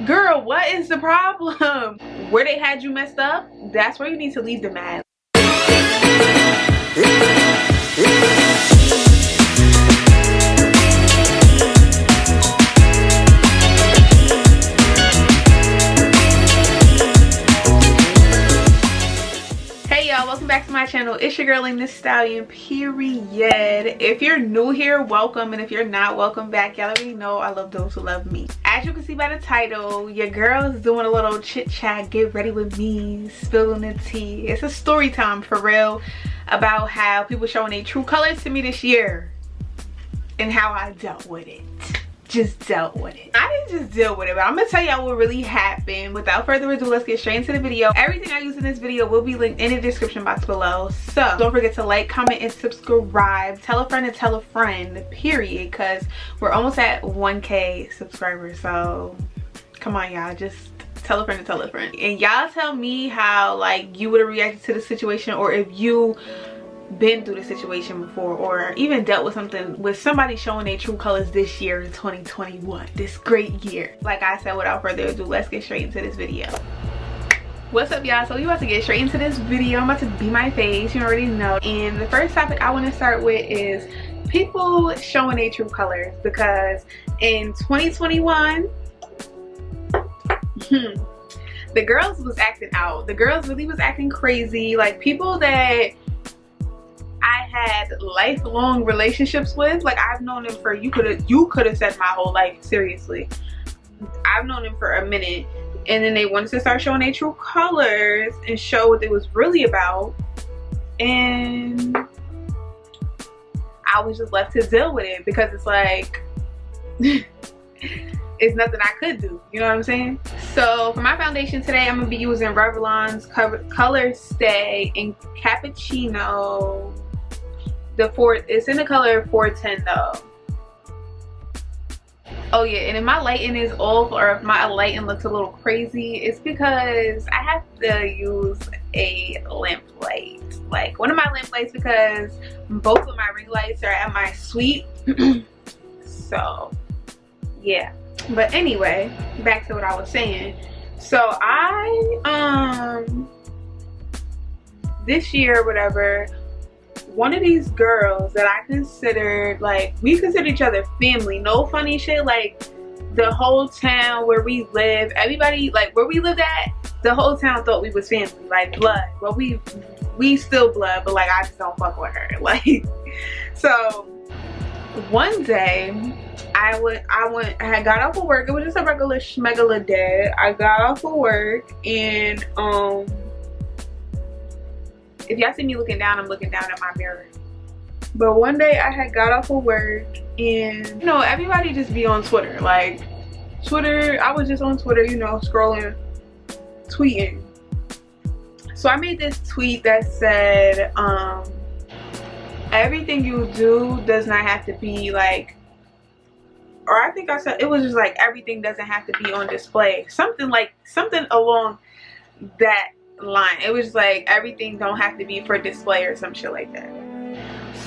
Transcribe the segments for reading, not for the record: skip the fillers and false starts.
Girl, what is the problem? Where they had you messed up, that's where you need to leave them at. Welcome back to my channel. It's your girl, Miss Stallion, period. If you're new here, welcome, and if you're not, welcome back. Y'all already know I love those who love me. As you can see by the title, your girl is doing a little chit chat, get ready with me, spilling the tea. It's a story time for real about how people showing their true colors to me this year and how I dealt with it. Just dealt with it. I didn't just deal with it, but I'm gonna tell y'all what really happened. Without further ado, let's get straight into the video. Everything I use in this video will be linked in the description box below, so don't forget to like, comment, and subscribe. Tell a friend and tell a friend, period, because we're almost at 1K subscribers. So come on, y'all, just tell a friend and tell a friend. And y'all tell me how like you would have reacted to the situation, or if you been through the situation before, or even dealt with something with somebody showing their true colors this year in 2021, this great year. Like I said, without further ado, let's get straight into this video. What's up, y'all? So we about to get straight into this video. I'm about to be my face, you already know. And the first topic I want to start with is people showing their true colors, because in 2021 the girls was acting out. The girls really was acting crazy. Like people that I had lifelong relationships with, like I've known them for, you could have said my whole life, seriously. I've known them for a minute, and then they wanted to start showing their true colors and show what it was really about, and I was just left to deal with it, because it's like it's nothing I could do, you know what I'm saying? So for my foundation today, I'm gonna be using Revlon's Color Stay in Cappuccino. It's in the color 410 though. Oh yeah, and if my lighting is off, or if my lighting looks a little crazy, it's because I have to use a lamp light, like one of my lamp lights, because both of my ring lights are at my suite. So yeah, but anyway, back to what I was saying. So I this year, whatever, one of these girls that I considered, like, we consider each other family, no funny shit, like the whole town where we live, everybody, like where we lived at, the whole town thought we was family, like blood. Well, we still blood, but like I just don't fuck with her. Like, so one day I had got off of work. It was just a regular schmegula day. I got off of work, and if y'all see me looking down, I'm looking down at my mirror. But one day I had got off of work, and you know, everybody just be on Twitter. Like Twitter, I was just on Twitter, you know, scrolling, tweeting. So I made this tweet that said, everything you do does not have to be like, or I think I said, it was just like, everything doesn't have to be on display. Something along that line. It was like, everything don't have to be for display or some shit like that.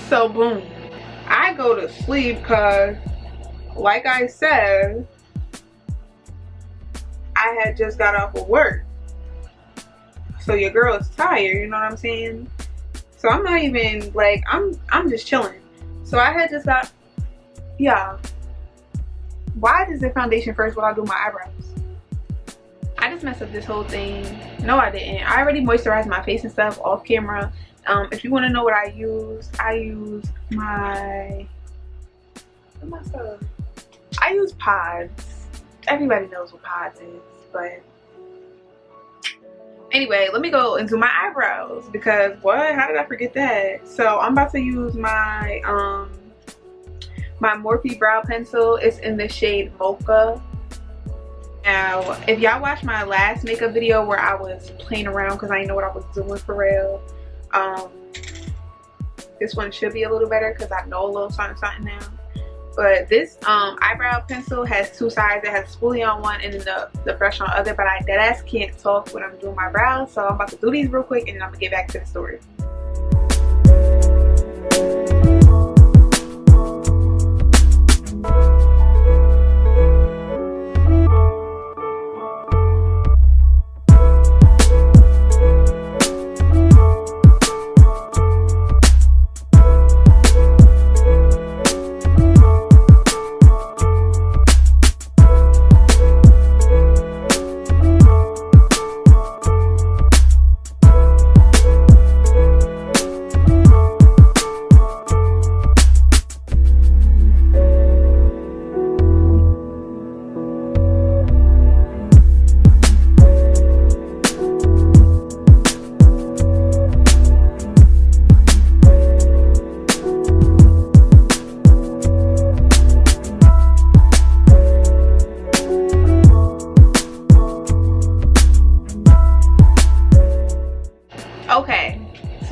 So boom, I go to sleep, because like I said, I had just got off of work, so your girl is tired, you know what I'm saying? So I'm not even like, I'm just chilling. So I had just got, yeah, why does the foundation first while I do my eyebrows? I just messed up this whole thing. No, I didn't. I already moisturized my face and stuff off camera. If you want to know what I use my, I use Pods. Everybody knows what Pods is, but anyway, let me go and do my eyebrows, because what? How did I forget that? So I'm about to use my my Morphe brow pencil. It's in the shade Mocha. Now, if y'all watched my last makeup video where I was playing around because I didn't know what I was doing for real, this one should be a little better because I know a little something now. But this eyebrow pencil has two sides. It has spoolie on one and then the brush on the other, but I deadass can't talk when I'm doing my brows, so I'm about to do these real quick and then I'm gonna get back to the story.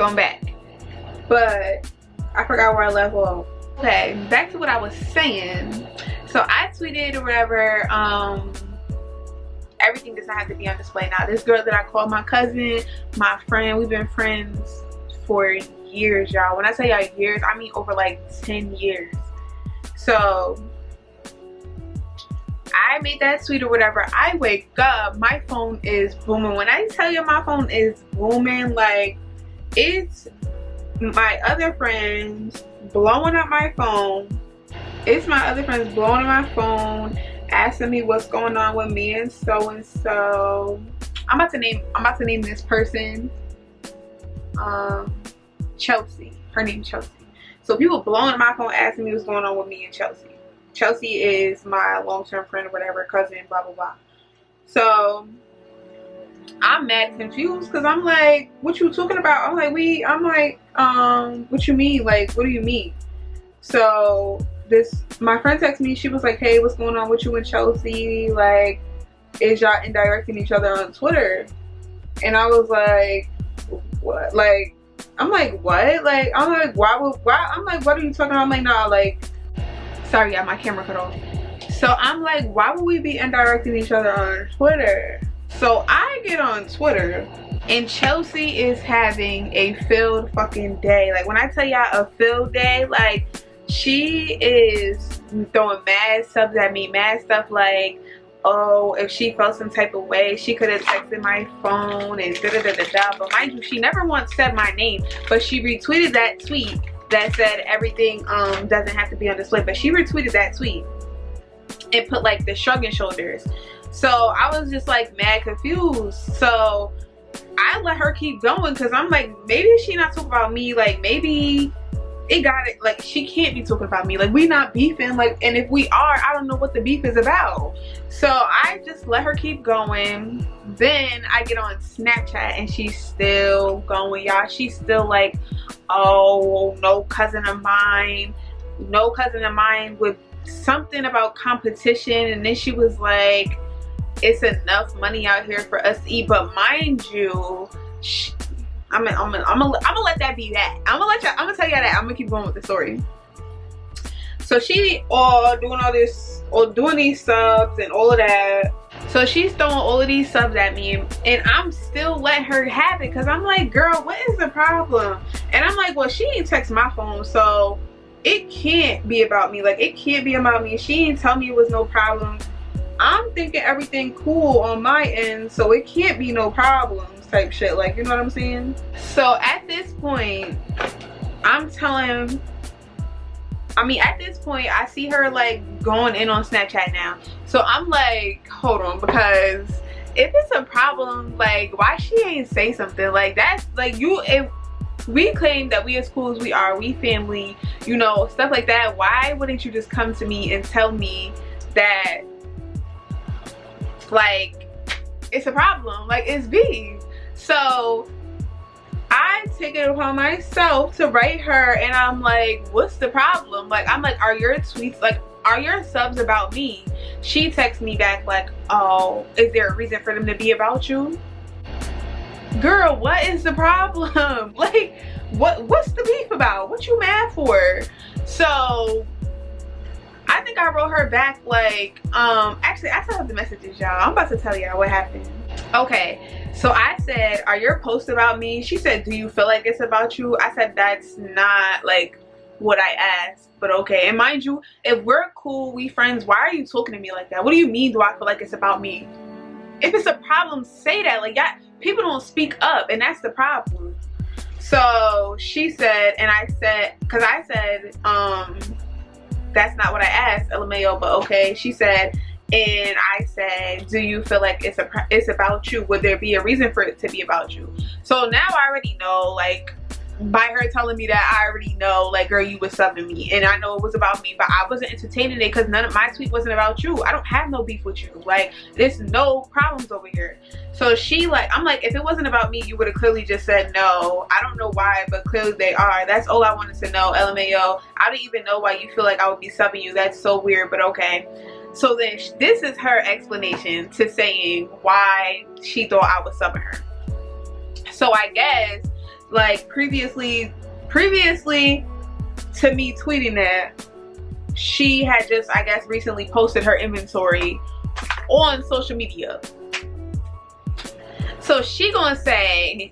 going back. But I forgot where I left off. Okay, back to what I was saying. So I tweeted or whatever, everything does not have to be on display now. This girl that I call my cousin, my friend, we've been friends for years, y'all. When I tell y'all years, I mean over like 10 years. So I made that tweet or whatever. I wake up, my phone is booming. When I tell you my phone is booming, like, it's my other friends blowing up my phone. It's my other friends blowing up my phone, asking me what's going on with me and so and so. I'm about to name this person Chelsea. Her name's Chelsea. So people blowing up my phone asking me what's going on with me and Chelsea. Chelsea is my long-term friend or whatever, cousin, blah blah blah. So I'm mad confused because I'm like, what you talking about? I'm like, what you mean? Like, what do you mean? So my friend texted me, she was like, hey, what's going on with you and Chelsea? Like, is y'all indirecting each other on Twitter? And I was like, what? Like, I'm like, what? Like, I'm like, why? I'm like, what are you talking about? I'm like, nah, like, sorry, yeah, my camera cut off. So I'm like, why would we be indirecting each other on Twitter? So I get on Twitter and Chelsea is having a filled fucking day. Like, when I tell y'all a filled day, like, she is throwing mad subs at me, mad stuff like, oh, if she felt some type of way, she could have texted my phone and da da da da da. But mind you, she never once said my name, but she retweeted that tweet that said everything doesn't have to be on display. But she retweeted that tweet and put like the shrugging shoulders. So I was just like mad confused. So I let her keep going because I'm like, maybe she not talking about me. Like, maybe it got it. Like, she can't be talking about me. Like, we not beefing. Like, and if we are, I don't know what the beef is about. So I just let her keep going. Then I get on Snapchat and she's still going, y'all. She's still like, oh, no cousin of mine with something about competition. And then she was like, it's enough money out here for us to eat. But mind you, I'm gonna let that be that. I'm gonna tell y'all that. I'm gonna keep going with the story. So she doing these subs and all of that. So she's throwing all of these subs at me, and I'm still letting her have it because I'm like, girl, what is the problem? And I'm like, well, she ain't text my phone, so it can't be about me. Like, it can't be about me. She ain't tell me it was no problem. I'm thinking everything cool on my end, so it can't be no problems type shit. Like, you know what I'm saying? So at this point, at this point, I see her like going in on Snapchat now. So I'm like, hold on, because if it's a problem, like, why she ain't say something? Like, that's like, if we claim that we as cool as we are, we family, you know, stuff like that, why wouldn't you just come to me and tell me that, like, it's a problem, like, it's beef? So I take it upon myself to write her, and I'm like, what's the problem? Like, I'm like, are your tweets, like, are your subs about me? She texts me back like, oh, is there a reason for them to be about you? Girl, what is the problem? Like, what's the beef about? What you mad for? So I think I wrote her back like, actually I still have the messages, y'all. I'm about to tell y'all what happened. Okay, so I said, are your posts about me? She said, do you feel like it's about you? I said, that's not like what I asked, but okay. And mind you, if we're cool, we friends, why are you talking to me like that? What do you mean, do I feel like it's about me? If it's a problem, say that. Like, people don't speak up, and that's the problem. So she said, and I said, because I said, that's not what I asked, LMAO, but okay. She said, and I said, do you feel like it's about you? Would there be a reason for it to be about you? So now I already know, like, by her telling me that, I already know, like, girl, you was subbing me, and I know it was about me, but I wasn't entertaining it because none of my tweet wasn't about you. I don't have no beef with you. Like, there's no problems over here. So she, like, I'm like, if it wasn't about me, you would have clearly just said no. I don't know why, but clearly they are. That's all I wanted to know, LMAO. I don't even know why you feel like I would be subbing you. That's so weird, but okay. So then this is her explanation to saying why she thought I was subbing her. So I guess like previously to me tweeting that, she had just, I guess, recently posted her inventory on social media. So she gonna say,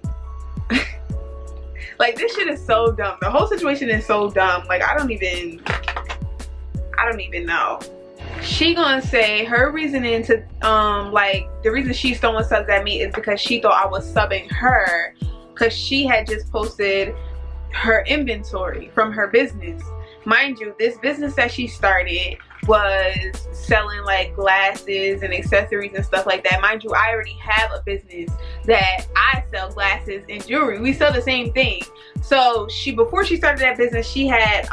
like, this shit is so dumb. The whole situation is so dumb. Like, I don't even know. She gonna say her reasoning to like, the reason she's throwing subs at me is because she thought I was subbing her because she had just posted her inventory from her business. Mind you, this business that she started was selling like glasses and accessories and stuff like that. Mind you, I already have a business that I sell glasses and jewelry. We sell the same thing. So before she started that business, she had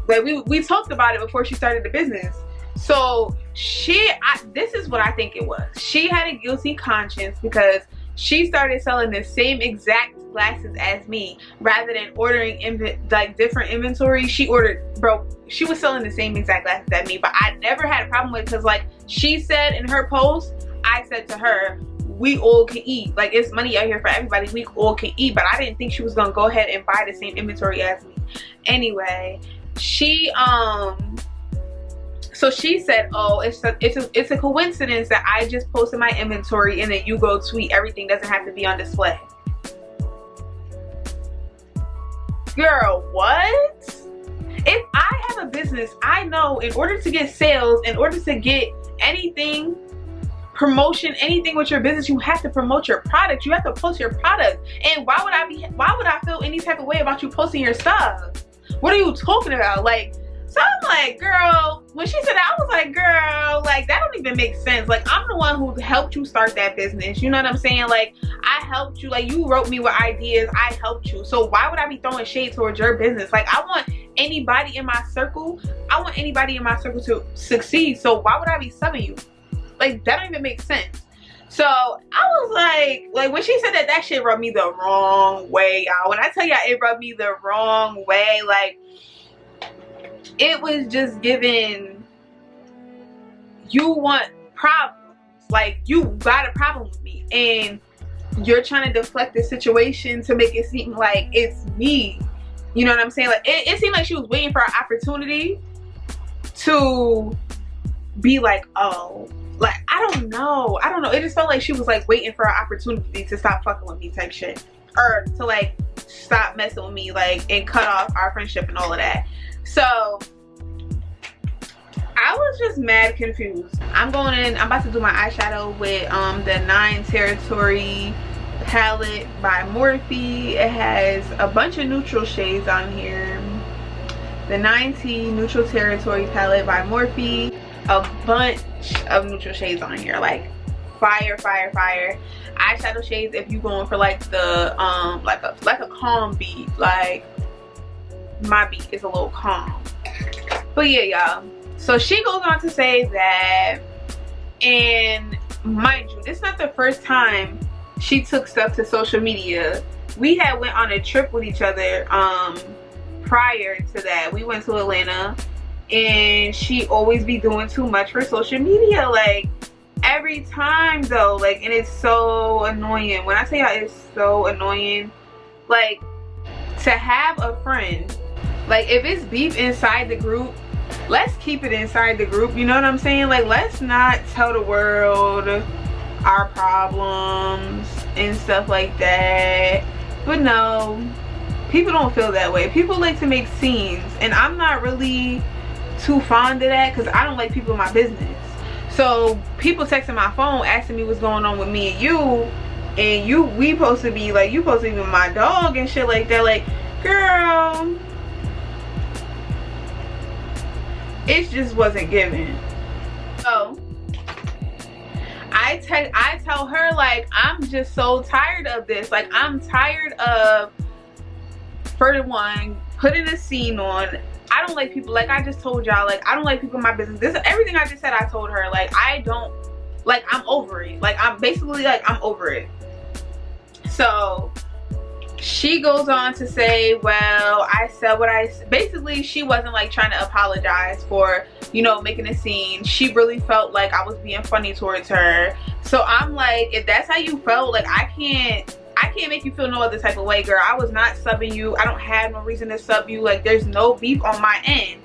like we talked about it before she started the business. So this is what I think it was. She had a guilty conscience because she started selling the same exact glasses as me. Rather than ordering like different inventory, she was selling the same exact glasses as me. But I never had a problem with it because, like she said in her post, I said to her, we all can eat. Like, it's money out here for everybody. We all can eat. But I didn't think she was gonna go ahead and buy the same inventory as me. Anyway, so she said, oh, it's a coincidence that I just posted my inventory and then you go tweet everything doesn't have to be on display. Girl, what? If I have a business, I know in order to get sales, in order to get anything, promotion, anything with your business, you have to promote your product. You have to post your product. And why would I feel any type of way about you posting your stuff? What are you talking about? Like, so I'm like, girl, when she said that, I was like, girl, like, that don't even make sense. Like, I'm the one who helped you start that business. You know what I'm saying? Like, I helped you. Like, you wrote me with ideas. I helped you. So why would I be throwing shade towards your business? Like, I want anybody in my circle to succeed. So why would I be subbing you? Like, that don't even make sense. So I was like when she said that, that shit rubbed me the wrong way, y'all. When I tell y'all it rubbed me the wrong way, like, it was just giving, you want problems. Like, you got a problem with me and you're trying to deflect the situation to make it seem like it's me. You know what I'm saying? Like, it seemed like she was waiting for an opportunity to be like, oh, like, I don't know. It just felt like she was like waiting for an opportunity to stop fucking with me type shit, or to like stop messing with me, like, and cut off our friendship and all of that. So I was just mad confused. I'm about to do my eyeshadow with the 9 Territory palette by Morphe. It has a bunch of neutral shades on here. The 9T Neutral Territory palette by Morphe. A bunch of neutral shades on here, like fire eyeshadow shades. If you going for like the like a calm beat, like my beat is a little calm. But yeah, y'all, so she goes on to say that, and mind you, this is not the first time she took stuff to social media. We had went on a trip with each other prior to that. We went to Atlanta, and she always be doing too much for social media, like every time though, like, and it's so annoying. When I tell y'all it's so annoying, like, to have a friend, like, if it's beef inside the group, let's keep it inside the group. You know what I'm saying? Like, let's not tell the world our problems and stuff like that. But no, people don't feel that way. People like to make scenes, and I'm not really too fond of that because I don't like people in my business. So people texting my phone asking me what's going on with me and we supposed to be like, you supposed to be with my dog and shit like that. Like, girl, it just wasn't given. So I tell her, like, I'm just so tired of this. Like, I'm tired of, for the one, putting a scene on. I don't like people, like I just told y'all, like, I don't like people in my business. This is everything I just said. I told her, like, I don't, like, I'm over it. Like, I'm basically, like, I'm over it. So she goes on to say, well, I said what I, basically she wasn't like trying to apologize for, you know, making a scene. She really felt like I was being funny towards her. So I'm like, if that's how you felt, like, I I can't make you feel no other type of way, girl. I was not subbing you. I don't have no reason to sub you. Like, there's no beef on my end.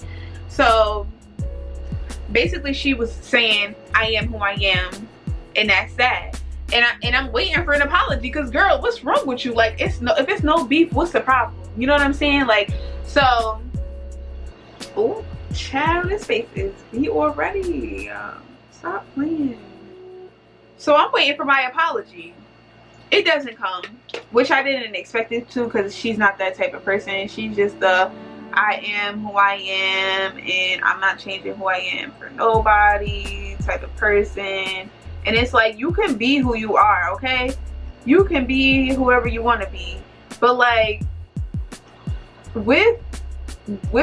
So basically she was saying I am who I am, and that's that. And I'm waiting for an apology, because girl, what's wrong with you? Like, if it's no beef, what's the problem? You know what I'm saying? Like, so, oh child, this face is beat already. Stop playing. So I'm waiting for my apology. It doesn't come, which I didn't expect it to, because she's not that type of person. She's just the I am who I am, and I'm not changing who I am for nobody type of person. And it's like, you can be who you are, okay? You can be whoever you want to be, but like with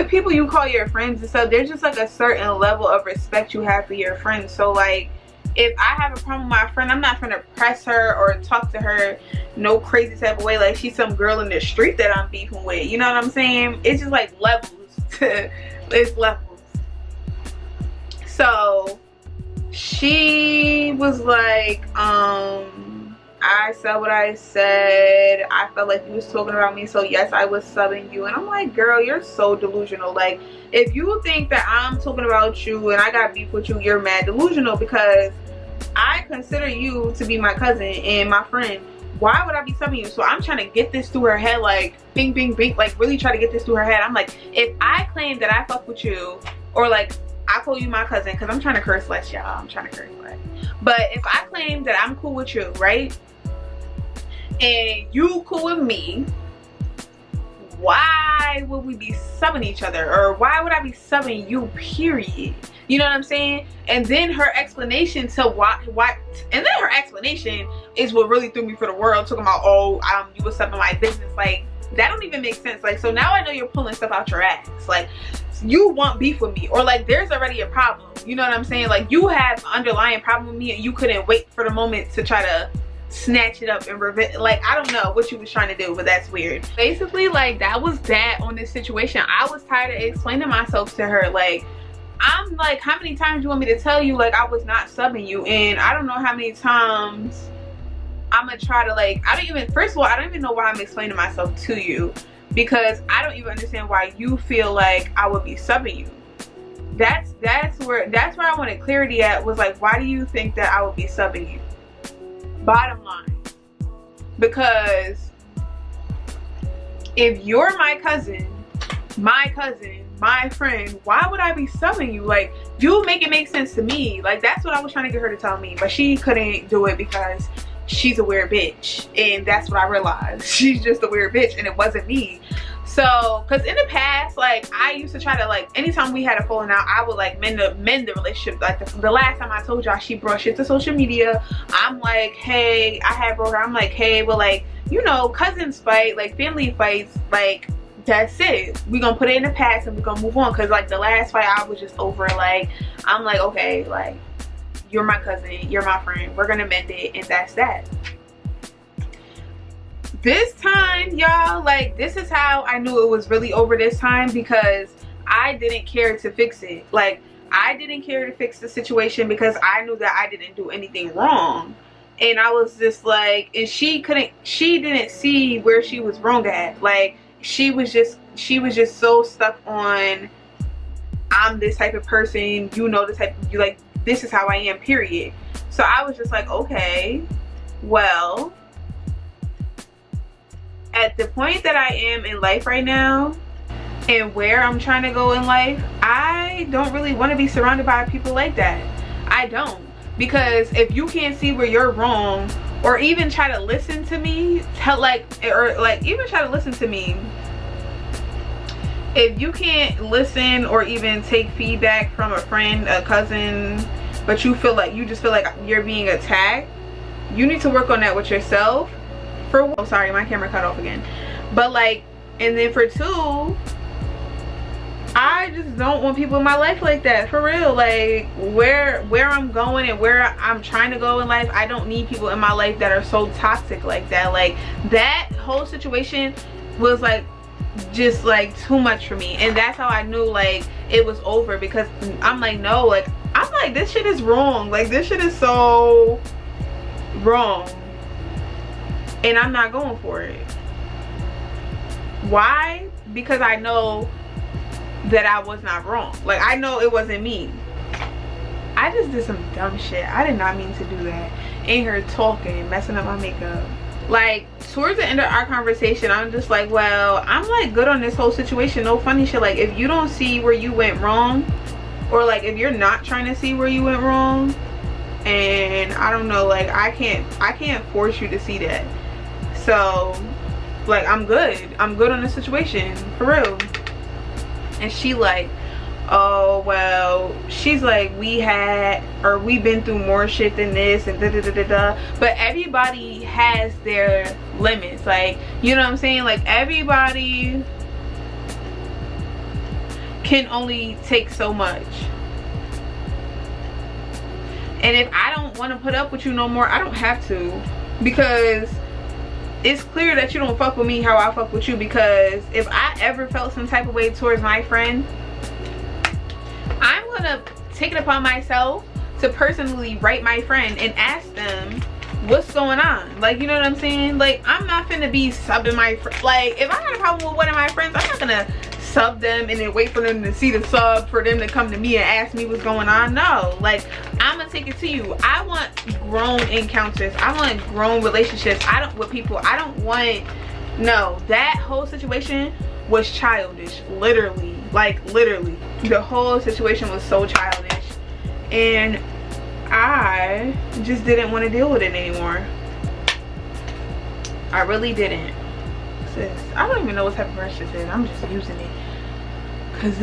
people you call your friends and stuff, there's just like a certain level of respect you have for your friends. So like, if I have a problem with my friend, I'm not gonna press her or talk to her no crazy type of way like she's some girl in the street that I'm beefing with. You know what I'm saying? It's just like levels. It's levels. So she was like, I said what I said. I felt like you was talking about me, so yes, I was subbing you. And I'm like, girl, you're so delusional. Like, if you think that I'm talking about you and I got beef with you, you're mad delusional, because I consider you to be my cousin and my friend. Why would I be subbing you? So I'm trying to get this through her head, like bing bing bing, like really try to get this through her head. I'm like, if I claim that I fuck with you, or like I call you my cousin, because I'm trying to curse less, y'all. I'm trying to curse less. But if I claim that I'm cool with you, right, and you cool with me, why would we be subbing each other? Or why would I be subbing you, period? You know what I'm saying? And then her explanation to why, and then her explanation is what really threw me for the world, talking about, oh, you was subbing my business. Like, that don't even make sense. Like, so now I know you're pulling stuff out your ass. Like, you want beef with me, or like there's already a problem. You know what I'm saying? Like, you have an underlying problem with me, and you couldn't wait for the moment to try to snatch it up and revenge. Like, I don't know what you was trying to do, but that's weird. Basically, like, that was that on this situation. I was tired of explaining myself to her. Like, I'm like, how many times do you want me to tell you, like, I was not subbing you? And I don't know how many times I'm gonna try to, like, first of all, I don't even know why I'm explaining myself to you, because I don't even understand why you feel like I would be subbing you. That's where I wanted clarity at, was like, why do you think that I would be subbing you? Bottom line. Because if you're my cousin, my friend, why would I be subbing you? Like, you make it make sense to me. Like, that's what I was trying to get her to tell me, but she couldn't do it because she's a weird bitch. And that's what I realized. She's just a weird bitch, and it wasn't me. So, because in the past, like, I used to try to, like, anytime we had a falling out, I would like mend the relationship. Like, the last time I told y'all she brought shit to social media, I'm like, hey, I had brought her, I'm like, hey, well, like, you know, cousins fight, like, family fights, like, that's it. We're gonna put it in the past and we're gonna move on. Because like the last fight, I was just over. Like, I'm like, okay, like, you're my cousin, you're my friend, we're gonna mend it, and that's that. This time, y'all, like, this is how I knew it was really over this time, because I didn't care to fix it. Like, I didn't care to fix the situation because I knew that I didn't do anything wrong. And I was just like, and she didn't see where she was wrong at. Like, she was just so stuck on, I'm this type of person, you know, the type of, you, like, this is how I am, period. So I was just like, okay, well, at the point that I am in life right now and where I'm trying to go in life, I don't really want to be surrounded by people like that. I don't. Because if you can't see where you're wrong, or even try to listen to me, even try to listen to me, if you can't listen or even take feedback from a friend, a cousin, but you just feel like you're being attacked, you need to work on that with yourself. Oh, sorry, my camera cut off again. But like, and then for two, I just don't want people in my life like that, for real. Like, where I'm going and where I'm trying to go in life, I don't need people in my life that are so toxic like that. Like, that whole situation was like just like too much for me, and that's how I knew like it was over. Because I'm like, no, like, I'm like, this shit is wrong. Like, this shit is so wrong. and I'm not going for it. Why? Because I know that I was not wrong. Like, I know it wasn't me. I just did some dumb shit. I did not mean to do that. In here talking, messing up my makeup. Like, towards the end of our conversation, I'm just like, well, I'm like good on this whole situation. No funny shit. Like, if you don't see where you went wrong, or like if you're not trying to see where you went wrong, and I don't know, like I can't force you to see that. So like, I'm good on the situation, for real. And she like, oh well, she's like, we've been through more shit than this, and da da da da da. But everybody has their limits, like, you know what I'm saying? Like, everybody can only take so much. And if I don't want to put up with you no more, I don't have to, because it's clear that you don't fuck with me how I fuck with you. Because if I ever felt some type of way towards my friend, I'm gonna take it upon myself to personally write my friend and ask them what's going on. Like, you know what I'm saying? Like, I'm not finna be subbing my friend. Like, if I got a problem with one of my friends, I'm not gonna sub them and then wait for them to see the sub for them to come to me and ask me what's going on. No, like, I'm gonna take it to you. I want grown encounters. I want grown relationships. With people. I don't want, no, that whole situation was childish. Literally, like, literally, the whole situation was so childish, and I just didn't want to deal with it anymore. I really didn't. Sis, I don't even know what type of brush this is. I'm just using it because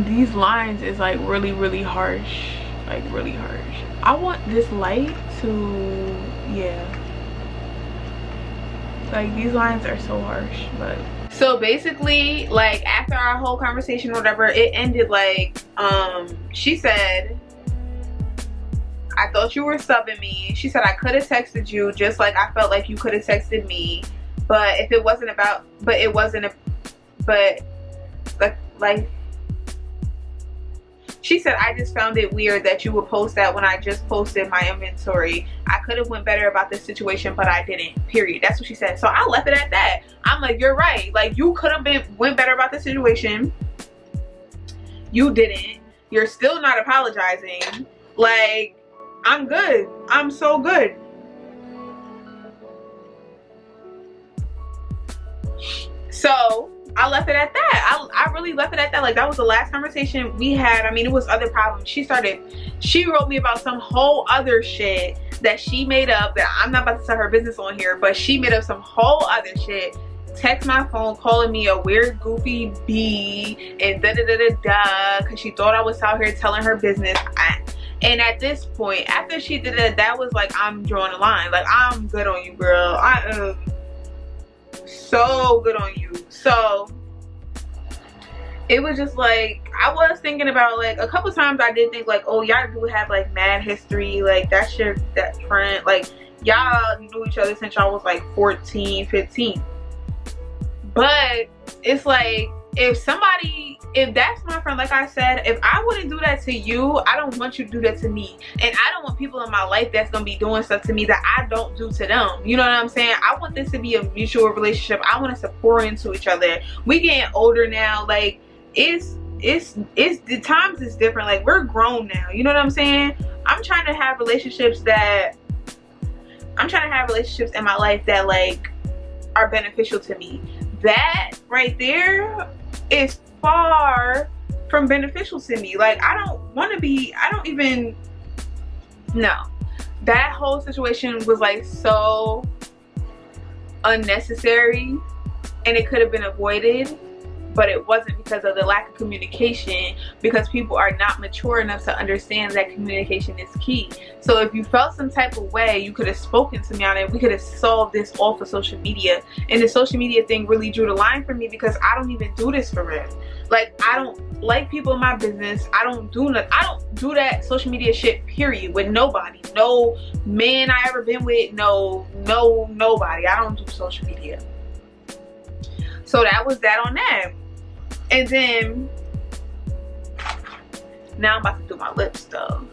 these lines is like really harsh, like really harsh. I want this light to, yeah, like these lines are so harsh. But so basically, like, after our whole conversation or whatever, it ended like, she said, I thought you were subbing me. She said I could have texted you just like I felt like you could have texted me. But if it wasn't about, like, she said, I just found it weird that you would post that when I just posted my inventory. I could have went better about this situation, but I didn't, period. That's what she said. So I left it at that. I'm like, you're right. Like, you could have went better about the situation. You didn't. You're still not apologizing. Like, I'm good. I'm so good. So I left it at that. I really left it at that. Like, that was the last conversation we had. I mean, it was other problems. She wrote me about some whole other shit that she made up, that I'm not about to tell her business on here, but she made up some whole other shit. Text my phone calling me a weird goofy bee and da da da da da, because she thought I was out here telling her business. And at this point, after she did that, that was like, I'm drawing a line. Like, I'm good on you, girl. I am so good on you. So it was just like, I was thinking about, like, a couple times I did think like, oh, y'all do have like mad history. Like, that friend, like, y'all knew each other since y'all was like 14, 15. But it's like, if that's my friend, like I said, if I wouldn't do that to you, I don't want you to do that to me. And I don't want people in my life that's gonna be doing stuff to me that I don't do to them. You know what I'm saying? I want this to be a mutual relationship. I want us to pour into each other. We getting older now. Like, it's the times is different. Like, we're grown now. You know what I'm saying? I'm trying to have relationships in my life that like are beneficial to me. That right there is far from beneficial to me. Like, I don't even, no. That whole situation was like so unnecessary, and it could have been avoided, but it wasn't, because of the lack of communication, because people are not mature enough to understand that communication is key. So if you felt some type of way, you could have spoken to me on it. We could have solved this off of social media. And the social media thing really drew the line for me, because I don't even do this for real. Like, I don't like people in my business. I don't do that social media shit, period, with nobody. No man I ever been with, nobody. I don't do social media. So that was that on that. And then now I'm about to do my lips though.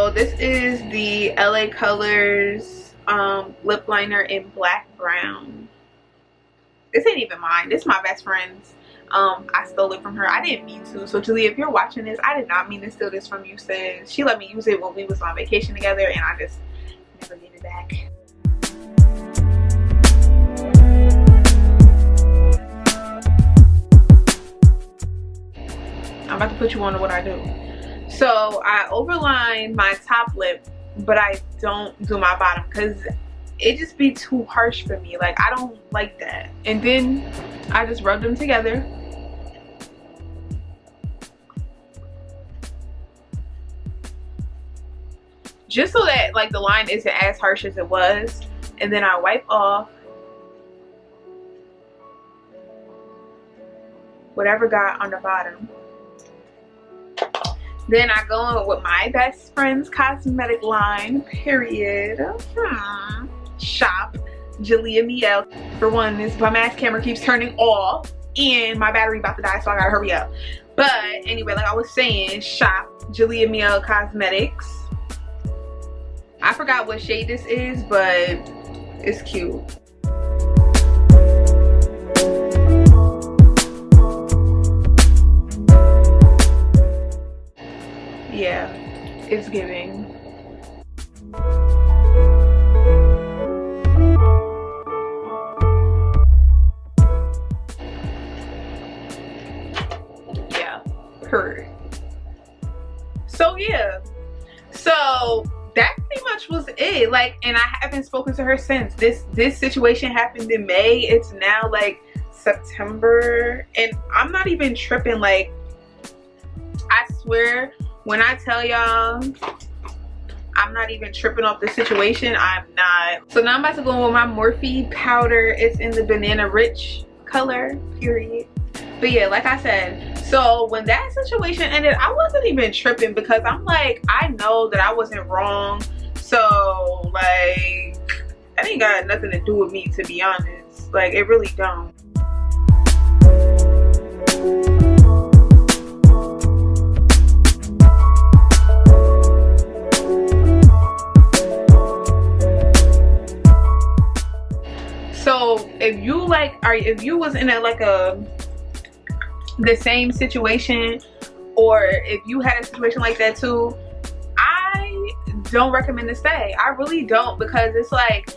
So this is the LA Colors lip liner in black brown. This ain't even mine. This is my best friend's. I stole it from her. I didn't mean to. So Jaliyah, if you're watching this, I did not mean to steal this from you, sis. She let me use it when we was on vacation together, and I just never gave it back. I'm about to put you on to what I do. So I overline my top lip, but I don't do my bottom because it just be too harsh for me. Like, I don't like that. And then I just rub them together. Just so that like the line isn't as harsh as it was. And then I wipe off whatever got on the bottom. Then I go in with my best friend's cosmetic line, period. Shop Jaliyah Miel. For one, this bum-ass camera keeps turning off and my battery about to die, so I gotta hurry up. But anyway, like I was saying, shop Jaliyah Miel Cosmetics. I forgot what shade this is, but it's cute. Yeah, it's giving. Yeah, heard. So yeah, so that pretty much was it. Like, and I haven't spoken to her since. This situation happened in May. It's now like September, and I'm not even tripping. Like, I swear, when I tell y'all I'm not even tripping off the situation, I'm not. So now I'm about to go in with my Morphe powder. It's in the Banana Rich color, period. But yeah, like I said, so when that situation ended, I wasn't even tripping because I'm like, I know that I wasn't wrong. So like, that ain't got nothing to do with me, to be honest. Like, it really don't. So if you like, if you was in the same situation, or if you had a situation like that too, I don't recommend to stay. I really don't, because it's like,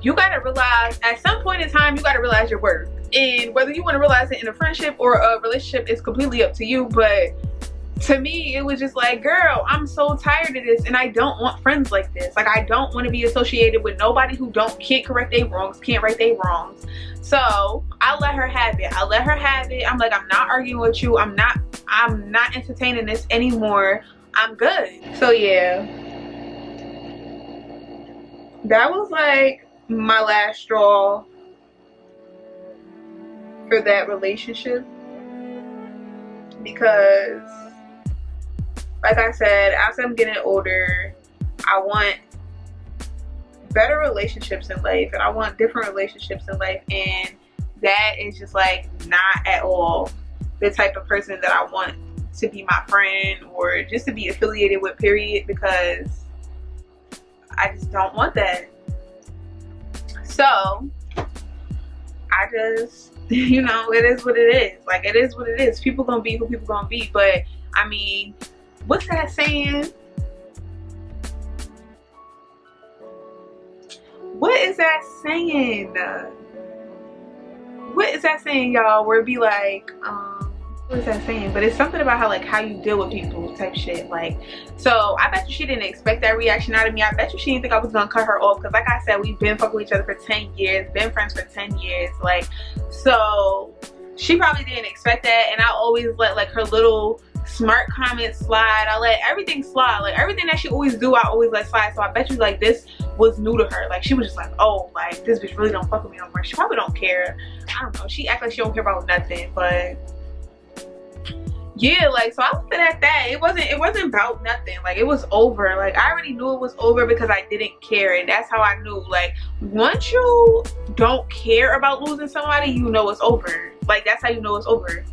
you gotta realize at some point in time, you gotta realize your worth. And whether you want to realize it in a friendship or a relationship is completely up to you. But to me, it was just like, girl, I'm so tired of this, and I don't want friends like this. Like, I don't want to be associated with nobody who can't correct their wrongs, can't right their wrongs. So I let her have it. I let her have it. I'm like, I'm not arguing with you. I'm not entertaining this anymore. I'm good. So yeah, that was like my last straw for that relationship, because like I said, as I'm getting older, I want better relationships in life, and I want different relationships in life, and that is just like not at all the type of person that I want to be my friend or just to be affiliated with, period, because I just don't want that. So I just, you know, it is what it is. Like, it is what it is. People gonna be who people gonna be. But I mean, what's that saying? What is that saying? What is that saying, y'all? Where it be like, what is that saying? But it's something about how you deal with people type shit. Like, so I bet you she didn't expect that reaction out of me. I bet you she didn't think I was gonna cut her off, because like I said, we've been fucking with each other for 10 years, been friends for 10 years. Like, so she probably didn't expect that. And I always let like her little smart comments slide. I let everything slide. Like, everything that she always do, I always let slide. So I bet you like this was new to her. Like, she was just like, oh, like, this bitch really don't fuck with me no more. She probably don't care. I don't know. She act like she don't care about nothing. But yeah, like, so I left it at that. It wasn't about nothing. Like, it was over. Like, I already knew it was over because I didn't care. And that's how I knew. Like, once you don't care about losing somebody, you know it's over. Like, that's how you know it's over.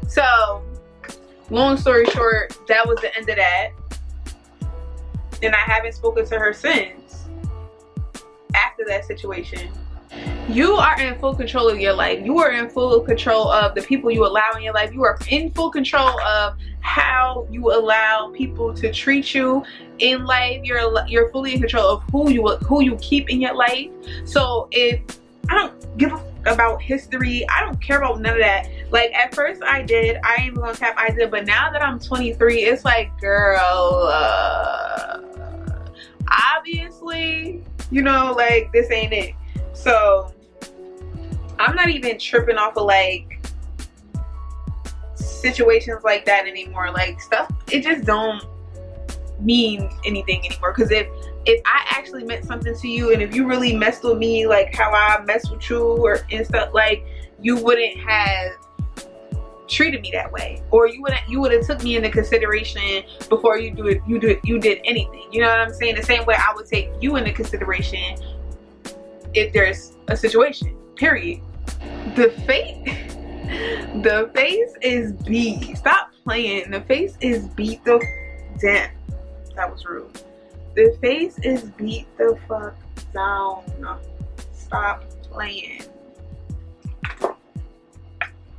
So long story short, that was the end of that. and I haven't spoken to her since after that situation. You are in full control of your life. You are in full control of the people you allow in your life. You are in full control of how you allow people to treat you in life. You're fully in control of who you keep in your life. So if I don't give a fuck about history, I don't care about none of that. Like at first I did, I ain't even gonna cap, I did, but now that I'm 23, it's like, girl, obviously, you know, like this ain't it. So I'm not even tripping off of like situations like that anymore. Like stuff, it just don't mean anything anymore. Because if I actually meant something to you, and if you really messed with me like how I mess with you or and stuff, like you wouldn't have treated me that way, or you would have took me into consideration before you did anything. You know what I'm saying? The same way I would take you into consideration if there's a situation, period. The face is beat. Stop playing. The face is beat the damn. That was rude. The face is beat the fuck down. Stop playing.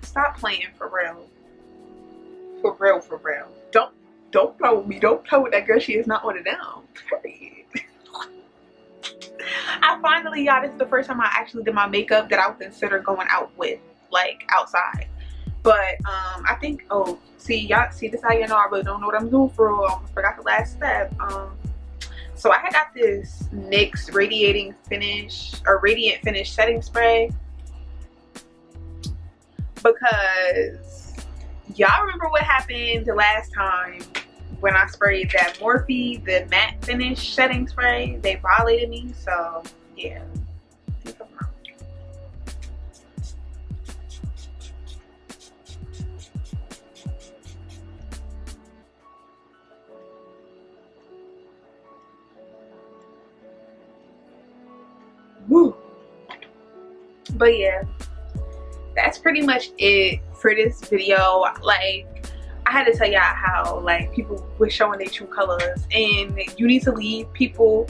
Stop playing for real. For real, for real. Don't play with me. Don't play with that girl. She is not on it down. Period. I finally, y'all, this is the first time I actually did my makeup that I would consider going out with, like outside. But I think, oh, see this how you know I really don't know what I'm doing for real. I almost forgot the last step. So I had got this NYX radiant finish setting spray, because y'all remember what happened the last time when I sprayed that Morphe, the matte finish setting spray. They violated me, so yeah. Woo. But yeah, that's pretty much it for this video. Like, I had to tell y'all how like people were showing their true colors, and you need to leave people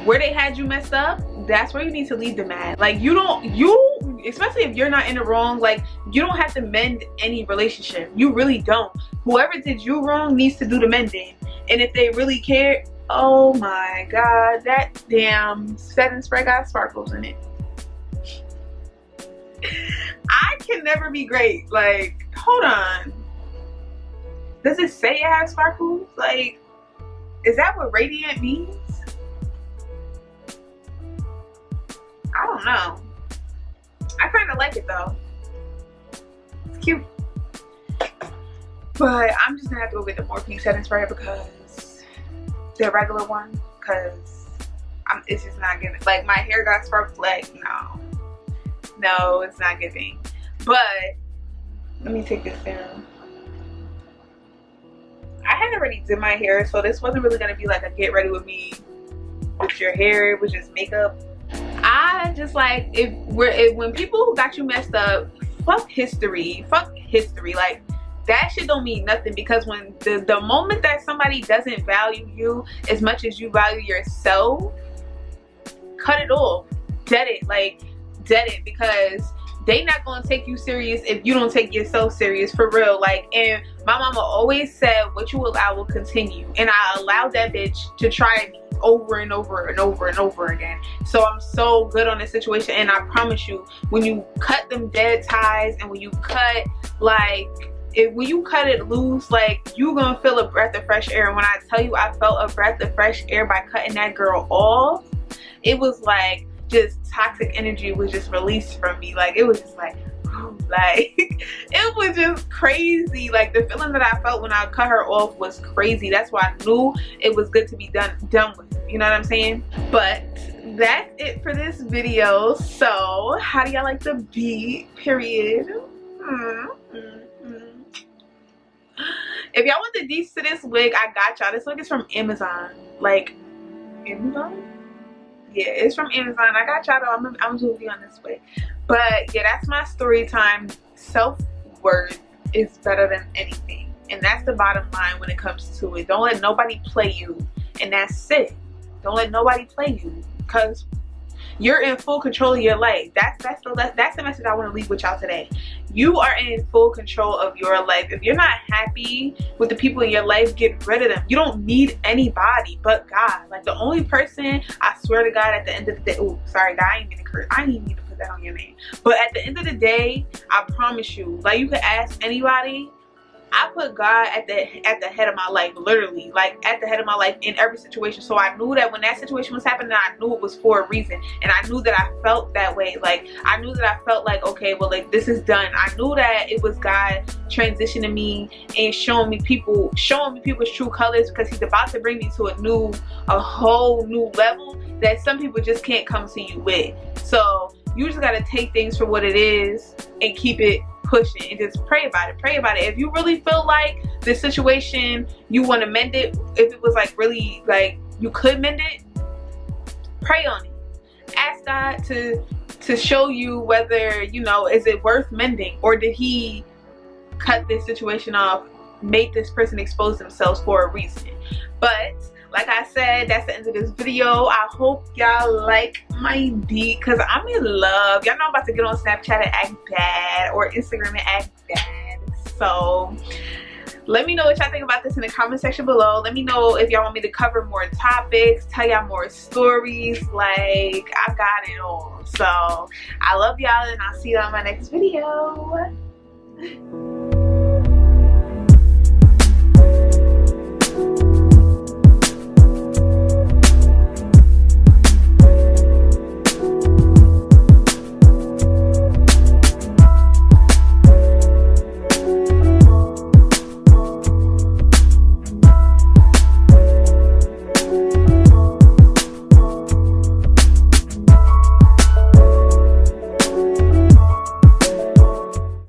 where they had you messed up. That's where you need to leave them at. Like especially if you're not in the wrong, like you don't have to mend any relationship. You really don't. Whoever did you wrong needs to do the mending. And if they really care, oh my god, that damn setting spray got sparkles in it. I can never be great. Like, hold on. Does it say it has sparkles? Like, is that what radiant means? I don't know. I kind of like it though. It's cute. But I'm just gonna have to go get the Morphe setting spray, because the regular one, because it's just not giving. Like, my hair got sparkles. Like, no, it's not giving. But let me take this down. I had already did my hair, so this wasn't really gonna be like a get ready with me with your hair. It was just makeup. I just like, when people got you messed up, fuck history. Like, that shit don't mean nothing, because when the moment that somebody doesn't value you as much as you value yourself, cut it off. Dead it, because they not gonna take you serious if you don't take yourself serious, for real. Like, and my mama always said, what you allow will continue, and I allowed that bitch to try me over and over and over and over again. So I'm so good on this situation, and I promise you, when you cut them dead ties, and when you cut when you cut it loose, like, you gonna feel a breath of fresh air. And when I tell you I felt a breath of fresh air by cutting that girl off, it was like just toxic energy was just released from me. Like, it was just like it was just crazy. Like, the feeling that I felt when I cut her off was crazy. That's why I knew it was good to be done with. You know what I'm saying? But that's it for this video. So how do y'all like the beat? Period. If y'all want the deets to this wig, I got y'all. This wig is from Amazon. Like, Amazon? Yeah, it's from Amazon. I got y'all though. I'm moving on this way. But yeah, that's my story time. Self-worth is better than anything. And that's the bottom line when it comes to it. Don't let nobody play you. and that's it. Don't let nobody play you, because you're in full control of your life. That's the message I want to leave with y'all today. You are in full control of your life. If you're not happy with the people in your life, get rid of them. You don't need anybody but God. Like, the only person, I swear to God, at the end of the day, oh, sorry, God, I ain't mean to curse. I didn't mean to put that on your name. But at the end of the day, I promise you, like, you could ask anybody. I put God at the head of my life, literally, like at the head of my life in every situation. So I knew that when that situation was happening, I knew it was for a reason, and I knew that I felt that way. Like, I knew that I felt like, okay, well, like, this is done. I knew that it was God transitioning me and showing me people's true colors, because he's about to bring me to a whole new level that some people just can't come to you with. So you just got to take things for what it is and keep it pushing, and just pray about it. If you really feel like this situation, you want to mend it, if it was like really like you could mend it, pray on it. Ask God to show you whether, you know, is it worth mending, or did he cut this situation off, make this person expose themselves for a reason. But like I said, that's the end of this video. I hope y'all like my beat, because I'm in love. Y'all know I'm about to get on Snapchat and act bad, or Instagram and act bad. So let me know what y'all think about this in the comment section below. Let me know if y'all want me to cover more topics, tell y'all more stories. Like, I got it all. So I love y'all, and I'll see you on my next video.